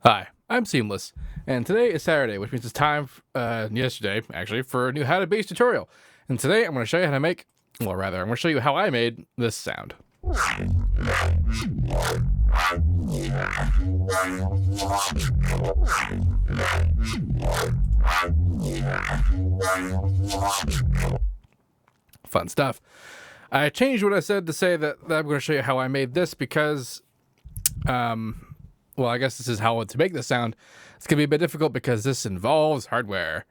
Hi, I'm Seamless, and today is Saturday, which means it's time, yesterday, actually, for a new How to Bass tutorial. And today I'm going to show you how to make, well, rather, I'm going to show you how I made this sound. Fun stuff. I changed what I said to say that I'm going to show you how I made this because, well, I guess this is how to make this sound. It's going to be a bit difficult because this involves hardware.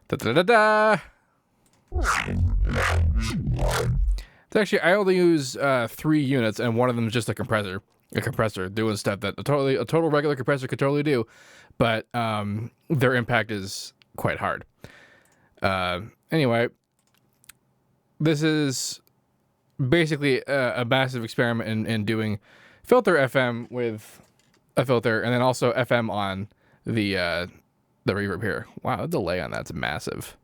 Da-da-da-da! It's actually, I only use 3 units, and one of them is just a compressor. A compressor doing stuff that a total regular compressor could totally do, but their impact is quite hard. Anyway, this is basically a massive experiment in doing filter FM with a filter, and then also FM on the reverb here. Wow, the delay on that's massive.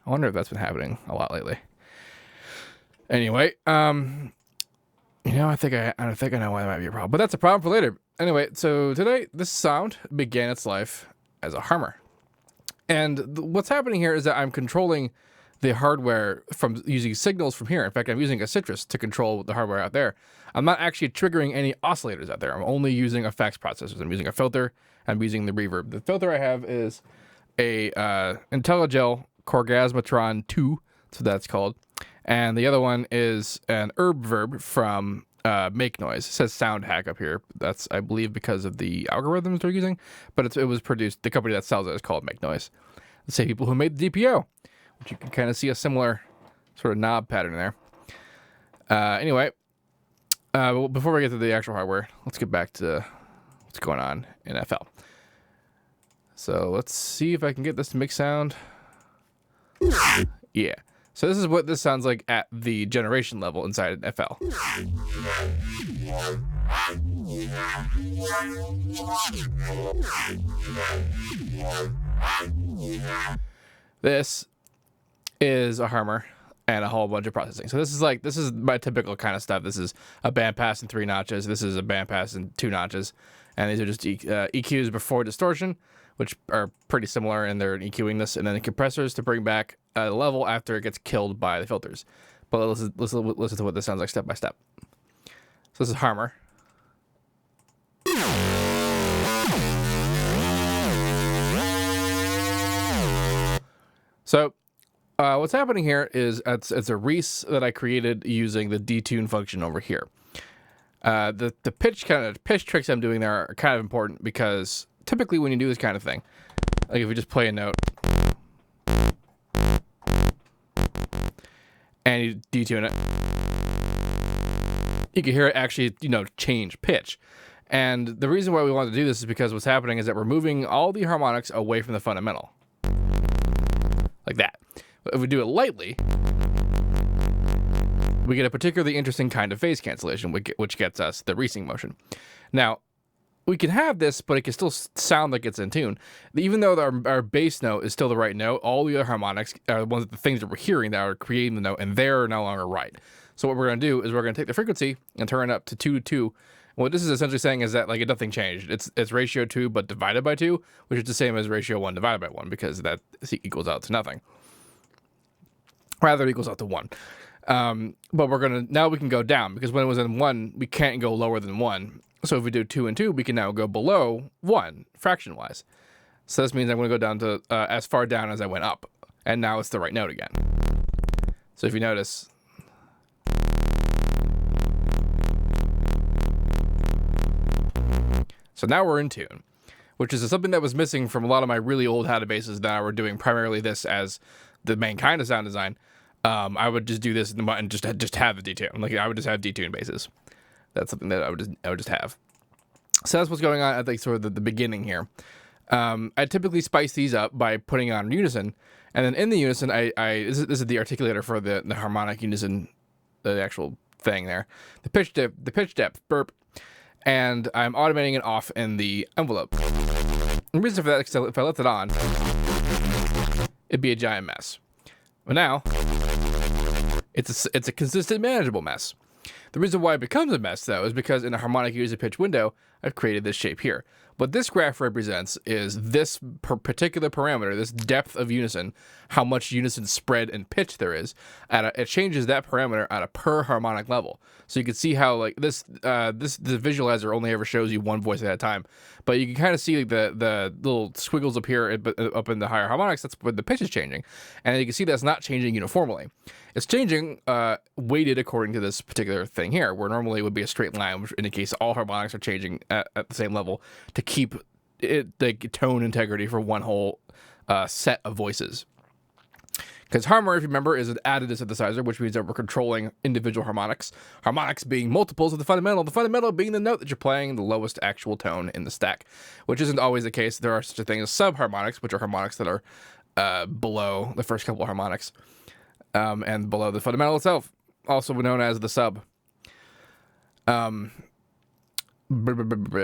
I wonder if that's been happening a lot lately. Anyway, I think I know why that might be a problem, but that's a problem for later. Anyway, so today this sound began its life as a harmor, and what's happening here is that I'm controlling the hardware from using signals from here. In fact, I'm using a citrus to control the hardware out there. I'm not actually triggering any oscillators out there. I'm only using effects processors. I'm using a filter. I'm using the reverb. The filter I have is a IntelliGel Corgasmatron 2, so that's called. And the other one is an Reverb from Make Noise. It says Sound Hack up here. That's, I believe, because of the algorithms they're using. But it was produced, the company that sells it is called Make Noise. The same people who made the DPO, which you can kind of see a similar sort of knob pattern there. Anyway, before we get to the actual hardware, let's get back to what's going on in FL. So let's see if I can get this to make sound. Yeah. So this is what this sounds like at the generation level inside FL. This is a harmor and a whole bunch of processing. So this is my typical kind of stuff. This is a bandpass in 3 notches. This is a bandpass in 2 notches. And these are just EQs before distortion, which are pretty similar in their EQing this, and then the compressors to bring back a level after it gets killed by the filters. But listen to what this sounds like step by step. So this is harmor. So what's happening here is it's a Reese that I created using the detune function over here. The pitch tricks I'm doing there are kind of important because typically when you do this kind of thing, like if we just play a note and you detune it, you can hear it actually, change pitch. And the reason why we want to do this is because what's happening is that we're moving all the harmonics away from the fundamental. Like that. But if we do it lightly, we get a particularly interesting kind of phase cancellation, which gets us the Reesing motion. Now, we can have this, but it can still sound like it's in tune. Even though our bass note is still the right note, all the other harmonics are the things that we're hearing that are creating the note, and they're no longer right. So what we're going to do is we're going to take the frequency and turn it up to 2 to 2. What this is essentially saying is that nothing changed. It's ratio 2 but divided by 2, which is the same as ratio 1 divided by 1 because that equals out to nothing. Rather, it equals out to 1. But now we can go down because when it was in 1, we can't go lower than 1. So if we do 2 and 2, we can now go below 1, fraction-wise. So this means I'm going to go down to as far down as I went up. And now it's the right note again. So if you notice, so now we're in tune, which is something that was missing from a lot of my really old how to basses that I were doing primarily this as the main kind of sound design. I would just do this and just have the detune. Like I would just have detune basses. That's something that I would just have. So that's what's going on at sort of the beginning here. I typically spice these up by putting on unison, and then in the unison, this is the articulator for the harmonic unison, the actual thing there, the pitch depth, burp, and I'm automating it off in the envelope. The reason for that is if I left it on, it'd be a giant mess. But now, it's a consistent, manageable mess. The reason why it becomes a mess, though, is because in a harmonic user pitch window, I've created this shape here. What this graph represents is this particular parameter, this depth of unison, how much unison spread and pitch there is. It changes that parameter at a per harmonic level. So you can see how like this the visualizer only ever shows you one voice at a time, but you can kind of see like, the little squiggles up here up in the higher harmonics. That's where the pitch is changing, and you can see that's not changing uniformly. It's changing weighted according to this particular thing here, where normally it would be a straight line, which indicates all harmonics are changing at the same level to keep the tone integrity for one whole set of voices. Because harmor, if you remember, is an additive synthesizer, which means that we're controlling individual harmonics. Harmonics being multiples of the fundamental being the note that you're playing, the lowest actual tone in the stack, which isn't always the case. There are such a thing as subharmonics, which are harmonics that are below the first couple of harmonics and below the fundamental itself, also known as the sub.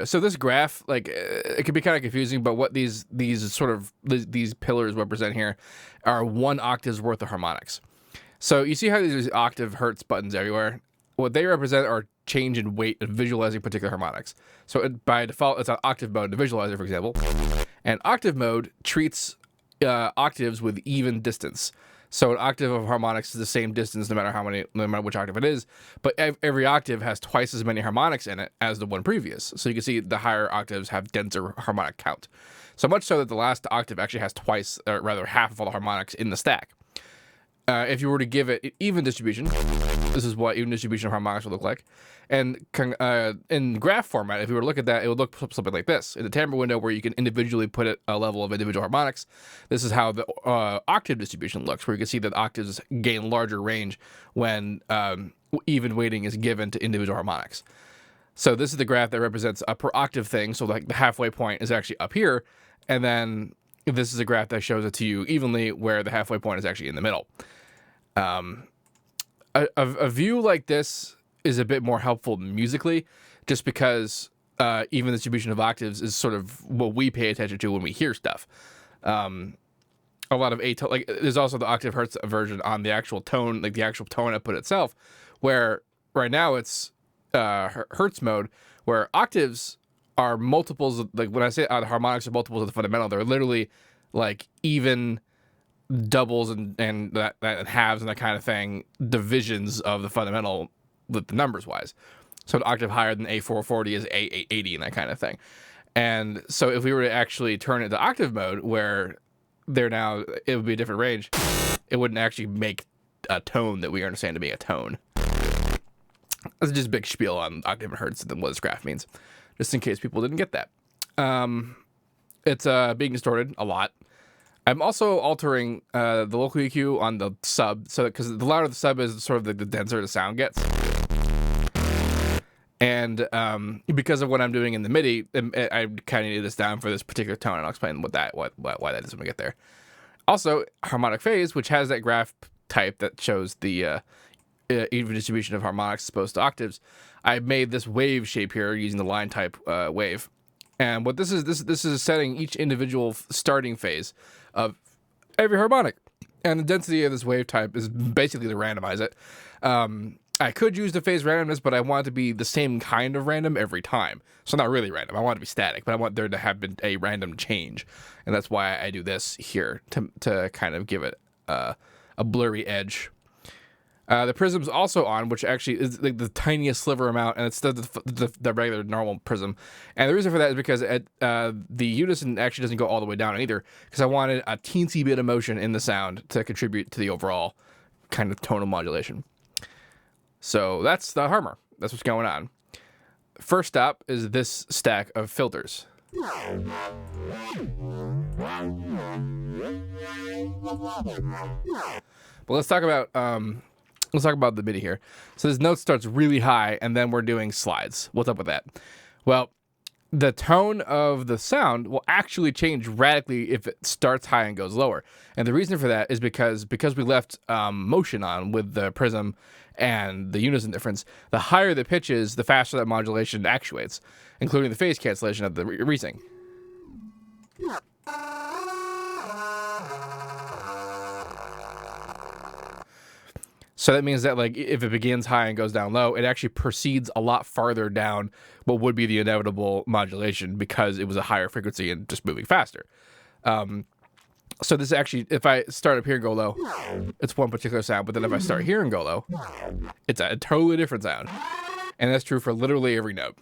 So this graph, like, it can be kind of confusing, but what these pillars represent here are 1 octave's worth of harmonics. So you see how there's octave hertz buttons everywhere? What they represent are change in weight of visualizing particular harmonics. So by default, it's on octave mode to visualizer, for example. And octave mode treats octaves with even distance. So an octave of harmonics is the same distance no matter which octave it is, but every octave has twice as many harmonics in it as the one previous. So you can see the higher octaves have denser harmonic count. So much so that the last octave actually has twice, or rather half of all the harmonics in the stack. If you were to give it even distribution, this is what even distribution of harmonics would look like. And in graph format, if you were to look at that, it would look something like this. In the timbre window where you can individually put it a level of individual harmonics, this is how the octave distribution looks, where you can see that octaves gain larger range when even weighting is given to individual harmonics. So this is the graph that represents a per octave thing. So like the halfway point is actually up here. And then this is a graph that shows it to you evenly where the halfway point is actually in the middle. A view like this is a bit more helpful musically, just because even distribution of octaves is sort of what we pay attention to when we hear stuff. A lot of like there's also the octave hertz version on the actual tone, like the actual tone output itself, where right now it's hertz mode, where octaves are multiples of, like when I say the harmonics are multiples of the fundamental, they're literally like even doubles and that halves and that kind of thing, divisions of the fundamental with the numbers wise. So an octave higher than A440 is A880 and that kind of thing. And so if we were to actually turn it to octave mode, where it would be a different range, it wouldn't actually make a tone that we understand to be a tone. That's just a big spiel on octave and hertz and what this graph means, just in case people didn't get that. It's being distorted a lot. I'm also altering the local EQ on the sub, so because the louder the sub is, sort of the denser the sound gets. And because of what I'm doing in the MIDI, I kind of need this down for this particular tone, and I'll explain why that is when we get there. Also, harmonic phase, which has that graph type that shows the even distribution of harmonics opposed to octaves. I made this wave shape here using the line type wave. And what this is setting each individual starting phase of every harmonic. And the density of this wave type is basically to randomize it. I could use the phase randomness, but I want it to be the same kind of random every time. So not really random. I want it to be static, but I want there to have been a random change. And that's why I do this here, to kind of give it a blurry edge. The prism's also on, which actually is like the tiniest sliver amount, and it's the regular normal prism. And the reason for that is because the unison actually doesn't go all the way down either, because I wanted a teensy bit of motion in the sound to contribute to the overall kind of tonal modulation. So that's the harmor. That's what's going on. First stop is this stack of filters. But let's talk about the MIDI here. So this note starts really high, and then we're doing slides. What's up with that? Well, the tone of the sound will actually change radically if it starts high and goes lower. And the reason for that is because we left motion on with the prism and the unison difference. The higher the pitch is, the faster that modulation actuates, including the phase cancellation of the resync. So that means that like if it begins high and goes down low, it actually proceeds a lot farther down what would be the inevitable modulation because it was a higher frequency and just moving faster. So this actually, if I start up here and go low, it's one particular sound. But then if I start here and go low, it's a totally different sound. And that's true for literally every note.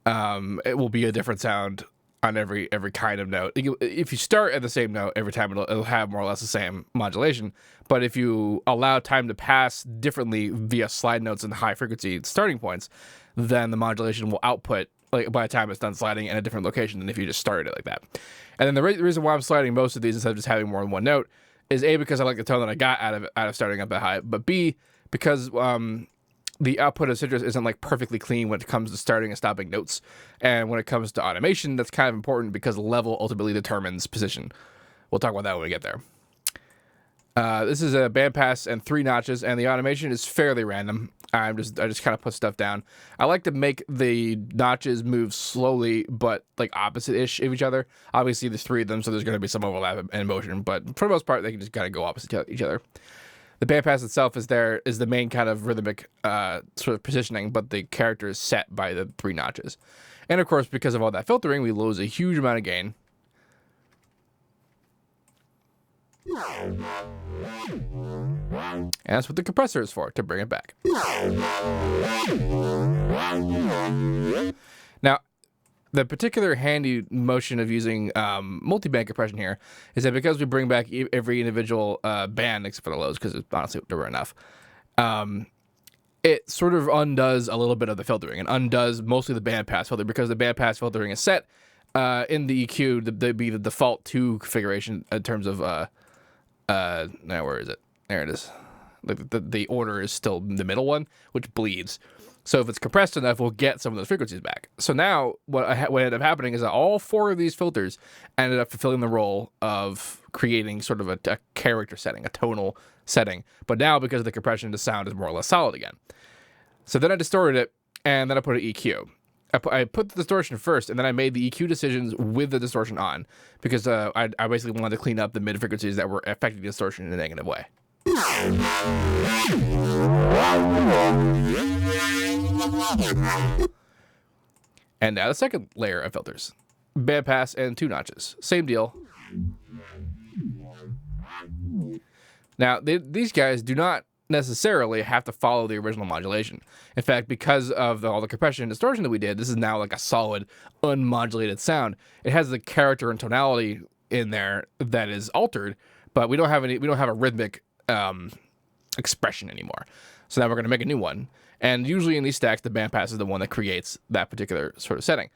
It will be a different sound on every kind of note. If you start at the same note every time, it'll have more or less the same modulation. But if you allow time to pass differently via slide notes and high frequency starting points, then the modulation will output like by the time it's done sliding in a different location than if you just started it like that. And then the reason why I'm sliding most of these instead of just having more than one note is A, because I like the tone that I got out of starting up that high, but B, because the output of Citrus isn't like perfectly clean when it comes to starting and stopping notes. And when it comes to automation, that's kind of important because level ultimately determines position. We'll talk about that when we get there. This is a bandpass and 3 notches, and the automation is fairly random. I just kind of put stuff down. I like to make the notches move slowly, but like opposite-ish of each other. Obviously, there's 3 of them, so there's going to be some overlap in motion, but for the most part, they can just kind of go opposite each other. The bandpass itself is the main kind of rhythmic sort of positioning, but the character is set by the 3 notches. And of course, because of all that filtering, we lose a huge amount of gain. And that's what the compressor is for, to bring it back. Now, the particular handy motion of using multi-band compression here is that because we bring back every individual band, except for the lows, because honestly there were enough, it sort of undoes a little bit of the filtering and undoes mostly the bandpass filter because the bandpass filtering is set in the EQ to be the default 2 configuration in terms of now where is it? There it is. Like the order is still the middle one, which bleeds. So if it's compressed enough, we'll get some of those frequencies back. So now what ended up happening is that all 4 of these filters ended up fulfilling the role of creating sort of a character setting, a tonal setting. But now because of the compression, the sound is more or less solid again. So then I distorted it, and then I put an EQ. I put the distortion first, and then I made the EQ decisions with the distortion on because I basically wanted to clean up the mid frequencies that were affecting the distortion in a negative way. And now the second layer of filters. Bandpass and 2 notches. Same deal. Now, these guys do not necessarily have to follow the original modulation. In fact, because of all the compression and distortion that we did, this is now like a solid, unmodulated sound. It has the character and tonality in there that is altered, but we don't have a rhythmic expression anymore. So now we're going to make a new one. And usually in these stacks, the bandpass is the one that creates that particular sort of setting.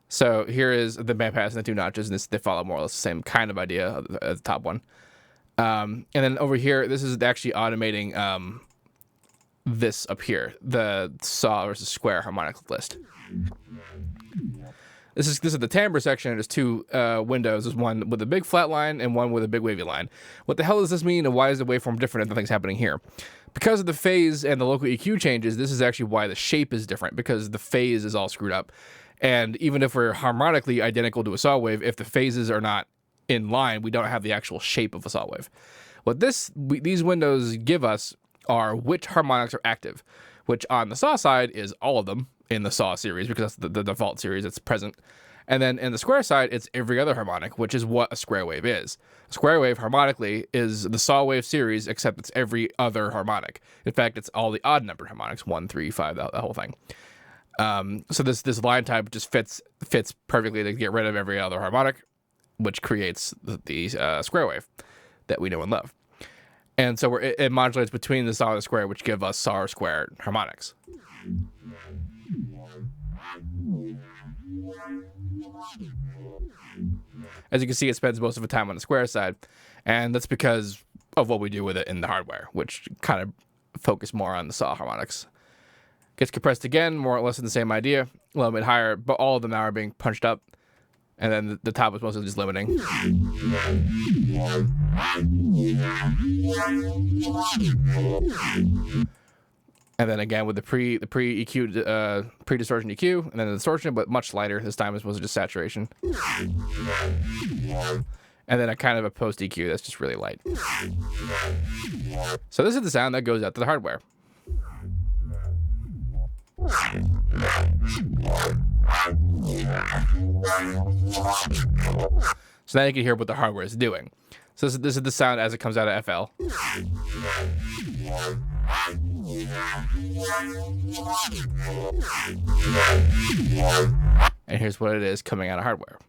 So here is the bandpass and the 2 notches, and they follow more or less the same kind of idea as the top one. And then over here, this is actually automating this up here, the saw versus square harmonic list. This is the timbre section. There's 2 windows. There's one with a big flat line and one with a big wavy line. What the hell does this mean, and why is the waveform different than things happening here? Because of the phase and the local EQ changes, this is actually why the shape is different, because the phase is all screwed up. And even if we're harmonically identical to a saw wave, if the phases are not in line, we don't have the actual shape of a saw wave. What these windows give us are which harmonics are active, which on the saw side is all of them in the saw series, because that's the default series that's present. And then in the square side, it's every other harmonic, which is what a square wave is. A square wave harmonically is the saw wave series, except it's every other harmonic. In fact, it's all the odd numbered harmonics, 1, 3, 5, the whole thing. So this line type just fits perfectly to get rid of every other harmonic, which creates the square wave that we know and love. And so it modulates between the saw and the square, which give us saw or square harmonics. As you can see, it spends most of the time on the square side, and that's because of what we do with it in the hardware, which kind of focus more on the saw harmonics. Gets compressed again, more or less in the same idea, a little bit higher, but all of them now are being punched up, and then the top is mostly just limiting. And then again with the pre-EQ, pre-distortion EQ, and then the distortion, but much lighter. This time it's mostly just saturation. and then a kind of a post EQ that's just really light. So this is the sound that goes out to the hardware. So now you can hear what the hardware is doing. So this is the sound as it comes out of FL. And here's what it is coming out of hardware.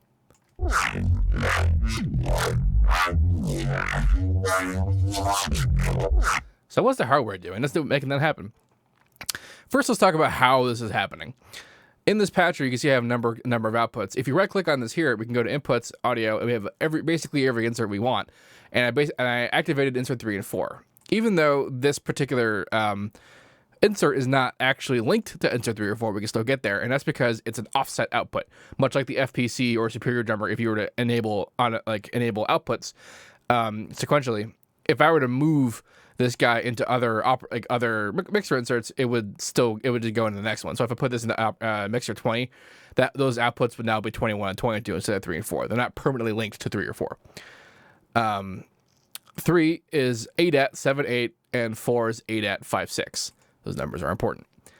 So what's the hardware doing? Let's do making that happen. First, let's talk about how this is happening. In this patcher, you can see I have a number of outputs. If you right-click on this here, we can go to Inputs, Audio, and we have basically every insert we want. And I activated insert 3 and 4. Even though this particular insert is not actually linked to insert 3 or 4, we can still get there, and that's because it's an offset output, much like the FPC or Superior Drummer. If you were to enable outputs sequentially, if I were to move this guy into other mixer inserts, it would just go into the next one. So if I put this in the mixer 20, those outputs would now be 21 and 22 instead of 3 and 4. They're not permanently linked to 3 or 4. 3 is 8 at 7/8, and 4 is 8 at 5/6. Those numbers are important. So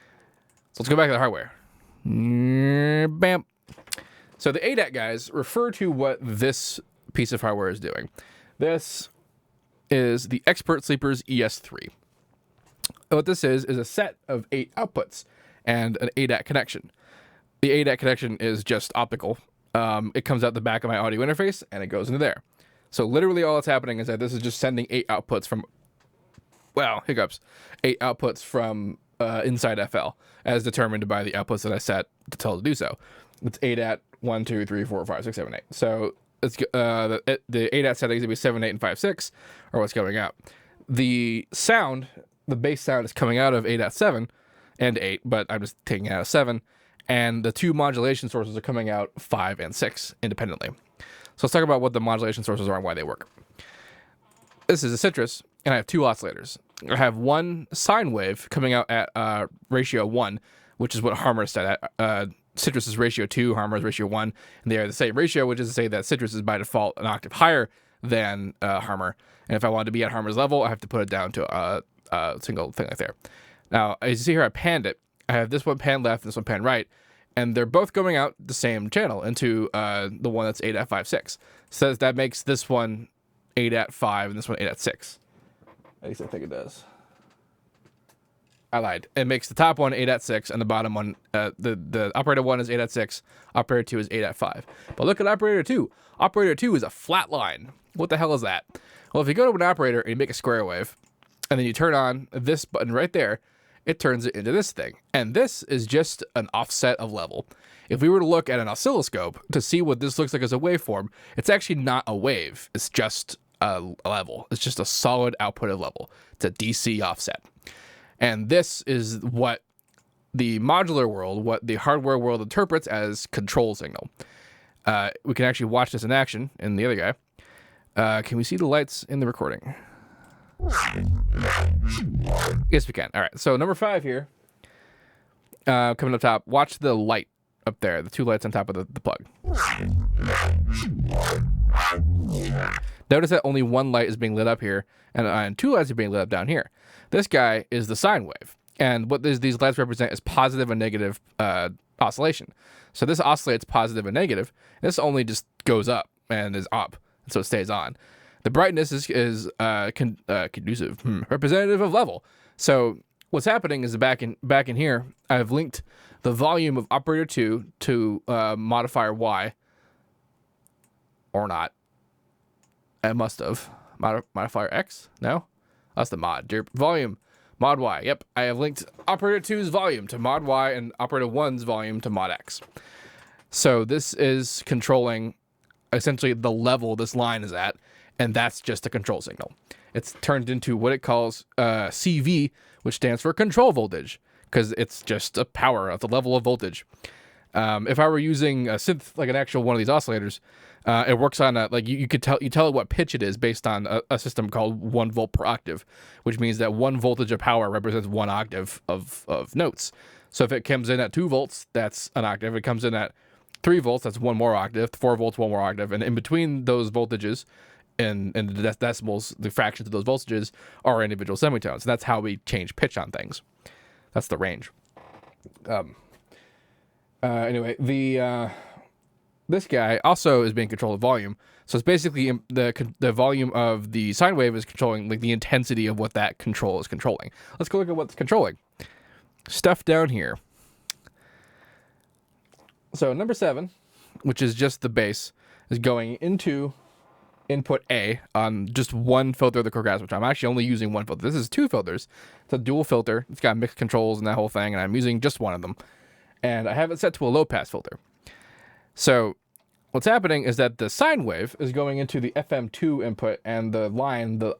let's go back to the hardware. Bam. So the 8 at guys refer to what this piece of hardware is doing. This is the Expert Sleepers ES3. What this is a set of 8 outputs and an 8 at connection. The 8 at connection is just optical. It comes out the back of my audio interface and it goes into there. So literally all that's happening is that this is just sending 8 outputs from, 8 outputs from inside FL as determined by the outputs that I set to tell it to do so. It's 8 at 1, 2, 3, 4, 5, 6, 7, 8. So it's the 8 at setting is going to be 7, 8, and 5, 6 are what's going out. The sound, the bass sound is coming out of 8 at 7 and 8, but I'm just taking it out of 7. And the 2 modulation sources are coming out 5 and 6 independently. So let's talk about what the modulation sources are and why they work. This is a Citrus, and I have 2 oscillators. I have one sine wave coming out at ratio 1, which is what Harmor is set at. Citrus is ratio 2, Harmor is ratio 1, and they are the same ratio, which is to say that Citrus is by default an octave higher than Harmor. And if I wanted to be at Harmor's level, I have to put it down to a single thing like there. Now, as you see here, I panned it. I have this one pan left and this one pan right, and they're both going out the same channel into the one that's 8 at 5, 6. So that makes this one 8 at 5 and this one 8 at 6. At least I think it does. I lied. It makes the top one 8 at 6 and the bottom one, the operator 1 is 8 at 6, operator 2 is 8 at 5. But look at operator 2. Operator 2 is a flat line. What the hell is that? Well, if you go to an operator and you make a square wave, and then you turn on this button right there, it turns it into this thing. And this is just an offset of level. If we were to look at an oscilloscope to see what this looks like as a waveform, it's actually not a wave. It's just a level. It's just a solid output of level. It's a DC offset. And this is what the modular world, what the hardware world interprets as control signal. We can actually watch this in action in the other guy. Can we see the lights in the recording? Yes, we can. All right. So number 5 here, coming up top, watch the light up there, the 2 lights on top of the plug. Notice that only 1 light is being lit up here, and 2 lights are being lit up down here. This guy is the sine wave, and what these lights represent is positive and negative oscillation. So this oscillates positive and negative. This only just goes up and is up, and so it stays on. The brightness is conducive, representative of level. So what's happening is back in here, I've linked the volume of operator 2 to modifier Y, or not. I must have. Modifier X? No? That's the mod. Volume. Mod Y. Yep. I have linked operator 2's volume to mod Y and operator 1's volume to mod X. So this is controlling essentially the level this line is at, and that's just a control signal. It's turned into what it calls CV, which stands for control voltage, because it's just a power at the level of voltage. If I were using a synth, like an actual one of these oscillators, it works on you tell it what pitch it is based on a system called 1 volt per octave, which means that 1 voltage of power represents 1 octave of notes. So if it comes in at 2 volts, that's an octave. If it comes in at 3 volts, that's 1 more octave. 4 volts, 1 more octave. And in between those voltages and the decimals, the fractions of those voltages are individual semitones. And that's how we change pitch on things. That's the range. Anyway, this guy also is being controlled with volume. So it's basically the volume of the sine wave is controlling like the intensity of what that control is controlling. Let's go look at what's controlling. Stuff down here. So number 7, which is just the bass, is going into input A on just one filter of the compressor, which I'm actually only using one filter. This is 2 filters. It's a dual filter. It's got mixed controls and that whole thing, and I'm using just one of them. And I have it set to a low pass filter. So what's happening is that the sine wave is going into the FM2 input, and the line, the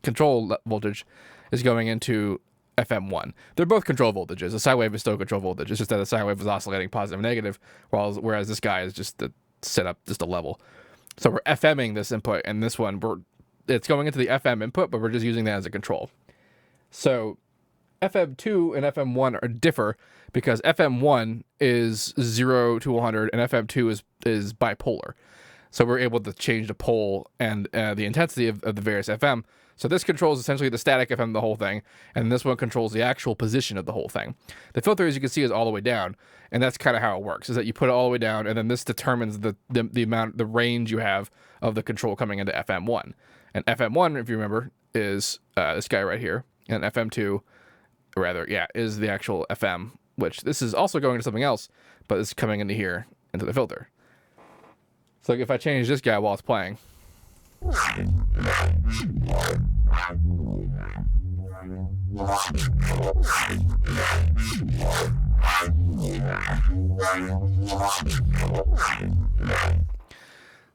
control voltage, is going into FM1. They're both control voltages. The sine wave is still control voltage. It's just that the sine wave is oscillating positive and negative, whereas this guy is just set up just a level. So we're FMing this input, and this one it's going into the FM input, but we're just using that as a control. So FM2 and FM1 differ because FM1 is 0 to 100 and FM2 is bipolar. So we're able to change the pole and the intensity of the various FM. So this controls essentially the static FM of the whole thing, and this one controls the actual position of the whole thing. The filter, as you can see, is all the way down, and that's kind of how it works, is that you put it all the way down, and then this determines the range you have of the control coming into FM1. And FM1, if you remember, is this guy right here, and FM2, is the actual FM, which this is also going to something else, but it's coming into here, into the filter. So if I change this guy while it's playing.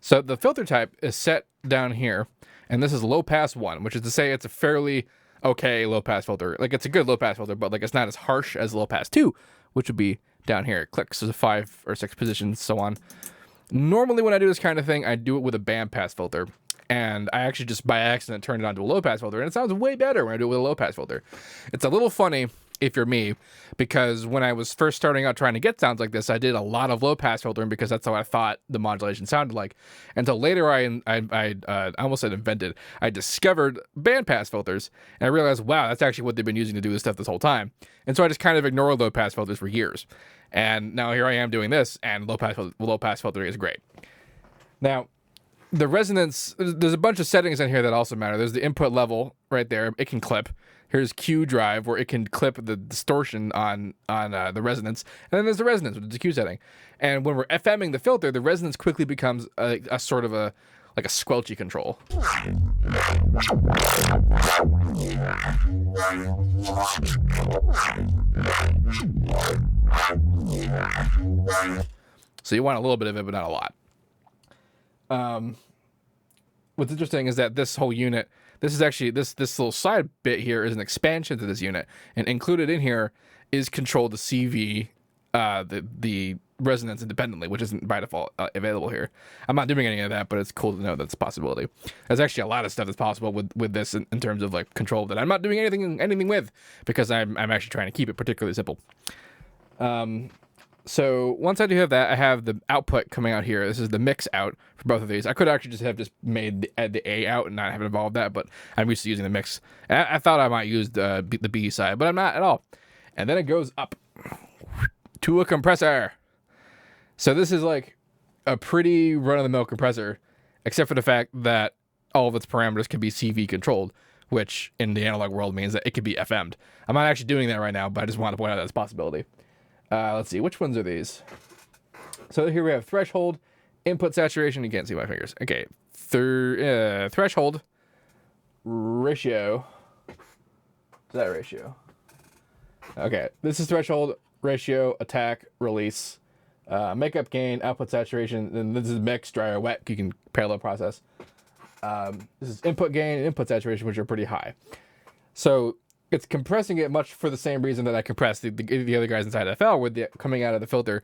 So the filter type is set down here, and this is low pass 1, which is to say it's a fairly okay low pass filter. Like, it's a good low pass filter, but like it's not as harsh as low pass 2, which would be down here. It clicks to 5 or 6 positions, so on. Normally when I do this kind of thing, I do it with a band pass filter, and I actually just by accident turned it onto a low pass filter, and it sounds way better when I do it with a low pass filter. It's a little funny if you're me, because when I was first starting out trying to get sounds like this, I did a lot of low pass filtering because that's how I thought the modulation sounded like. Until later I almost said invented. I discovered band pass filters, and I realized, wow, that's actually what they've been using to do this stuff this whole time. And so I just kind of ignored low pass filters for years. And now here I am doing this, and low pass filtering is great. Now, the resonance, there's a bunch of settings in here that also matter. There's the input level right there. It can clip. Here's Q drive, where it can clip the distortion on the resonance. And then there's the resonance, which is the Q setting. And when we're FMing the filter, the resonance quickly becomes a sort of a squelchy control. So you want a little bit of it, but not a lot. What's interesting is that this whole unit, this is actually, this little side bit here is an expansion to this unit, and included in here is control to CV the resonance independently, which isn't by default available here. I'm not doing any of that, but it's cool to know that's a possibility. There's actually a lot of stuff that's possible with this in terms of like control that I'm not doing anything with, because I'm actually trying to keep it particularly simple. So once I do have that, I have the output coming out here. This is the mix out for both of these. I could actually just made the A out and not have involved that, but I'm used to using the mix. I thought I might use the B side, but I'm not at all. And then it goes up to a compressor. So this is like a pretty run-of-the-mill compressor, except for the fact that all of its parameters can be CV controlled, which in the analog world means that it could be FM'd. I'm not actually doing that right now, but I just wanted to point out that's a possibility. Let's see, which ones are these? So here we have threshold, input saturation. You can't see my fingers. Okay, threshold, ratio. Is that ratio? Okay, this is threshold, ratio, attack, release, makeup gain, output saturation, and this is mix, dry or wet. You can parallel process. This is input gain and input saturation, which are pretty high. So it's compressing it much for the same reason that I compressed the other guys inside FL, with the coming out of the filter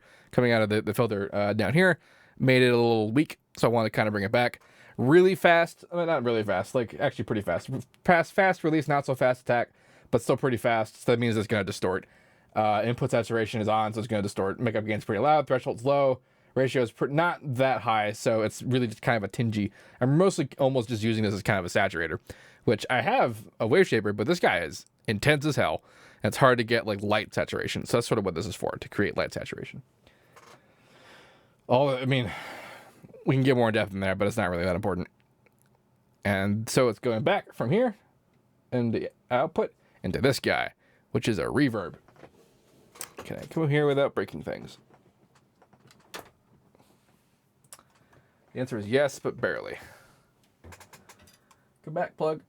down here, made it a little weak. So I want to kind of bring it back really fast. I mean, not really fast, like actually pretty fast. Fast release, not so fast attack, but still pretty fast. So that means it's going to distort. Input saturation is on, so it's going to distort. Makeup gain's pretty loud. Threshold's low. ratio is not that high, so it's really just kind of a tingy. I'm mostly almost just using this as kind of a saturator, which I have a wave shaper, but this guy is intense as hell. And it's hard to get like light saturation. So that's sort of what this is for, to create light saturation. I mean, we can get more in depth in there, but it's not really that important. And so it's going back from here and the output into this guy, which is a reverb. Can I come here without breaking things? The answer is yes, but barely. Go back, plug.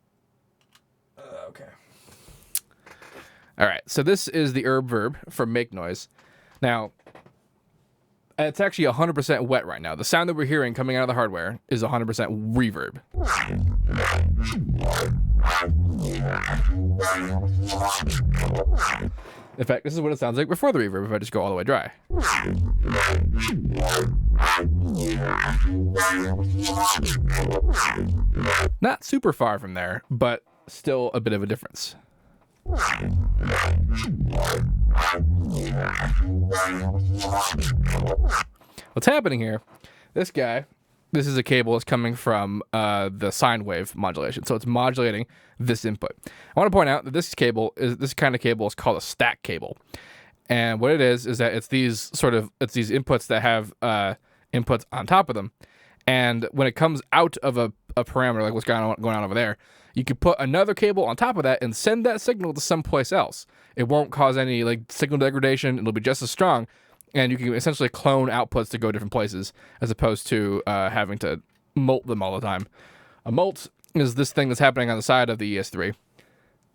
Okay. All right, so this is the Reverb from Make Noise. Now, it's actually 100% wet right now. The sound that we're hearing coming out of the hardware is 100% reverb. In fact, this is what it sounds like before the reverb if I just go all the way dry. Not super far from there, but still a bit of a difference. What's happening here? This is a cable that's coming from the sine wave modulation, so it's modulating this input. I want to point out that this kind of cable is called a stack cable, and what it is that it's these inputs that have inputs on top of them, and when it comes out of a parameter like what's going on over there, you could put another cable on top of that and send that signal to someplace else. It won't cause any like signal degradation. It'll be just as strong, and you can essentially clone outputs to go different places as opposed to having to molt them all the time. A molt is this thing that's happening on the side of the ES3,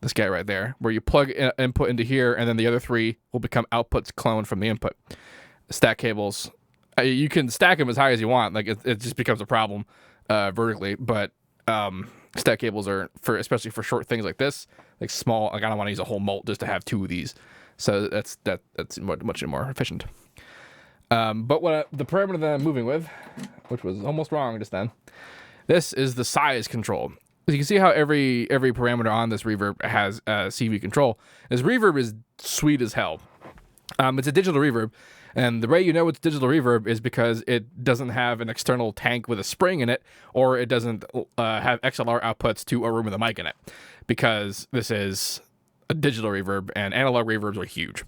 this guy right there, where you plug input into here, and then the other three will become outputs cloned from the input. Stack cables, you can stack them as high as you want. Like it just becomes a problem vertically, but stack cables are especially for short things like this, like small. Like I don't want to use a whole molt just to have two of these, so that's much more efficient. But the parameter that I'm moving with, which was almost wrong just then, this is the size control. You can see how every parameter on this reverb has CV control. This reverb is sweet as hell. It's a digital reverb, and the way you know it's digital reverb is because it doesn't have an external tank with a spring in it, or it doesn't have XLR outputs to a room with a mic in it, because this is a digital reverb, and analog reverbs are huge.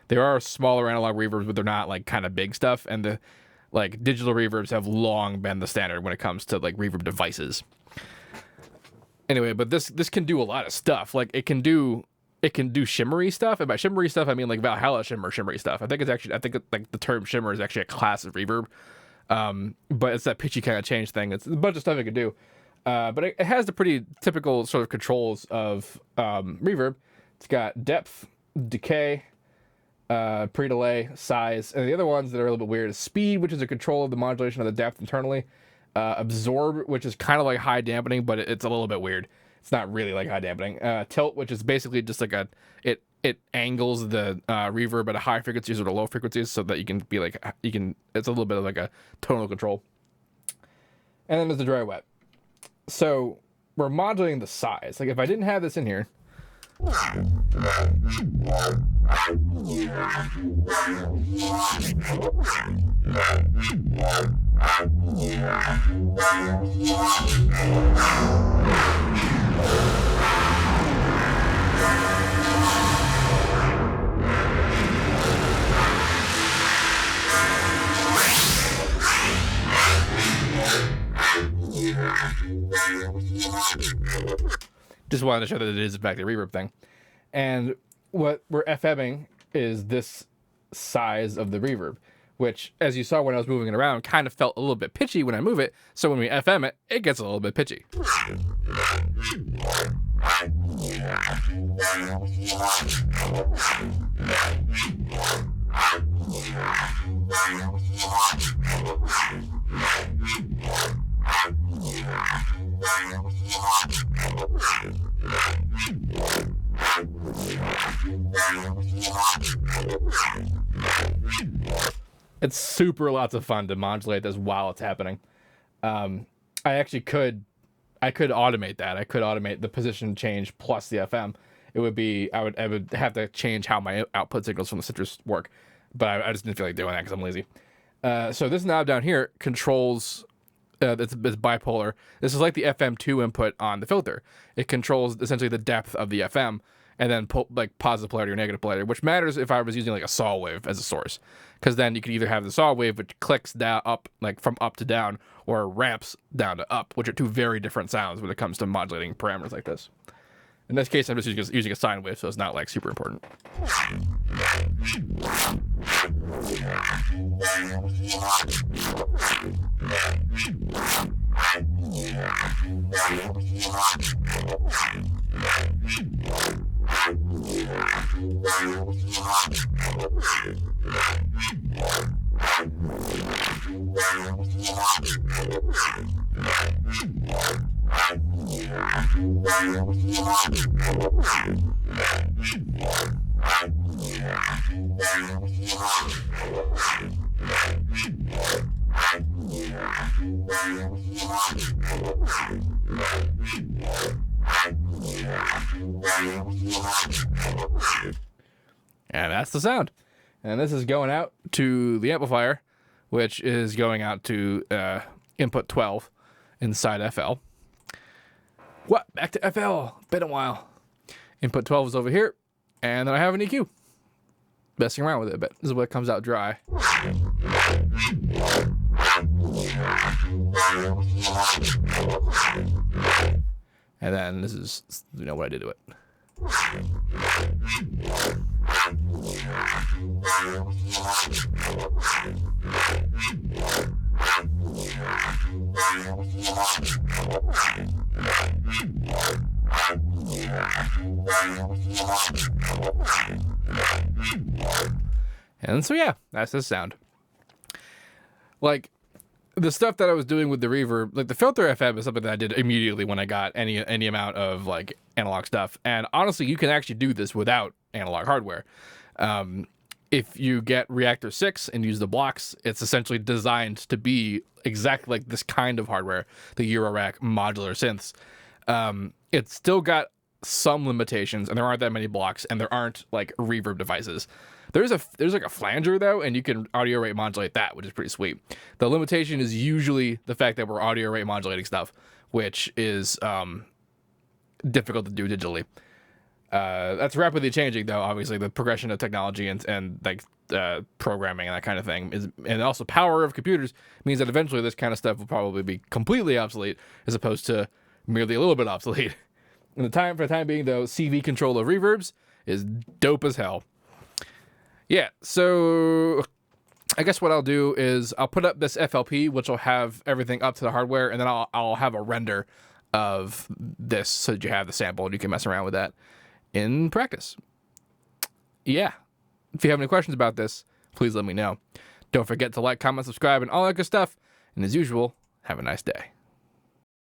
There are smaller analog reverbs, but they're not like kind of big stuff, and the like digital reverbs have long been the standard when it comes to like reverb devices. Anyway, but this can do a lot of stuff. Like it can do shimmery stuff, and by shimmery stuff I mean like Valhalla shimmery stuff. I think like the term shimmer is actually a class of reverb, but it's that pitchy kind of change thing. It's a bunch of stuff it can do, but it has the pretty typical sort of controls of reverb. It's got depth, decay, pre-delay, size, and the other ones that are a little bit weird is speed, which is a control of the modulation of the depth internally, absorb, which is kind of like high dampening, but it's a little bit weird. It's not really like high dampening. Tilt, which is basically just like it angles the reverb at a high frequencies or the low frequencies so that you can be like, it's a little bit of like a tonal control. And then there's the dry wet. So we're modulating the size. Like if I didn't have this in here, just wanted to show that it is in fact a reverb thing. And what we're FMing is this size of the reverb, which, as you saw when I was moving it around, kind of felt a little bit pitchy when I move it. So when we FM it, it gets a little bit pitchy. It's super lots of fun to modulate this while it's happening. I actually could automate that. I could automate the position change plus the FM. It would be, I would have to change how my output signals from the Citrus work, but I just didn't feel like doing that because I'm lazy. So this knob down here controls. It's bipolar. This is like the FM2 input on the filter. It controls essentially the depth of the FM, and then like positive polarity or negative polarity, which matters if I was using like a saw wave as a source, because then you could either have the saw wave which clicks down up, like from up to down, or ramps down to up, which are two very different sounds when it comes to modulating parameters like this. In this case, I'm just using a sine wave, so it's not like super important. And that's the sound. And this is going out to the amplifier, which is going out to input 12 inside FL. What? Back to FL. Been a while. Input 12 is over here, and then I have an EQ. Messing around with it a bit. This is what comes out dry. And then this is, what I did to it. And so yeah, that's the sound. Like, the stuff that I was doing with the reverb, like the filter FM is something that I did immediately when I got any amount of like analog stuff. And honestly, you can actually do this without analog hardware. If you get Reactor 6 and use the blocks, it's essentially designed to be exactly like this kind of hardware, the Eurorack modular synths. It's still got some limitations, and there aren't that many blocks, and there aren't like reverb devices. There's like a flanger though, and you can audio rate modulate that, which is pretty sweet. The limitation is usually the fact that we're audio rate modulating stuff, which is difficult to do digitally. That's rapidly changing though. Obviously, the progression of technology and like programming and that kind of thing is, and also power of computers means that eventually this kind of stuff will probably be completely obsolete, as opposed to merely a little bit obsolete. For the time being though, CV control of reverbs is dope as hell. Yeah, so I guess what I'll do is I'll put up this FLP, which will have everything up to the hardware, and then I'll have a render of this so that you have the sample and you can mess around with that in practice. Yeah, if you have any questions about this, please let me know. Don't forget to like, comment, subscribe, and all that good stuff. And as usual, have a nice day.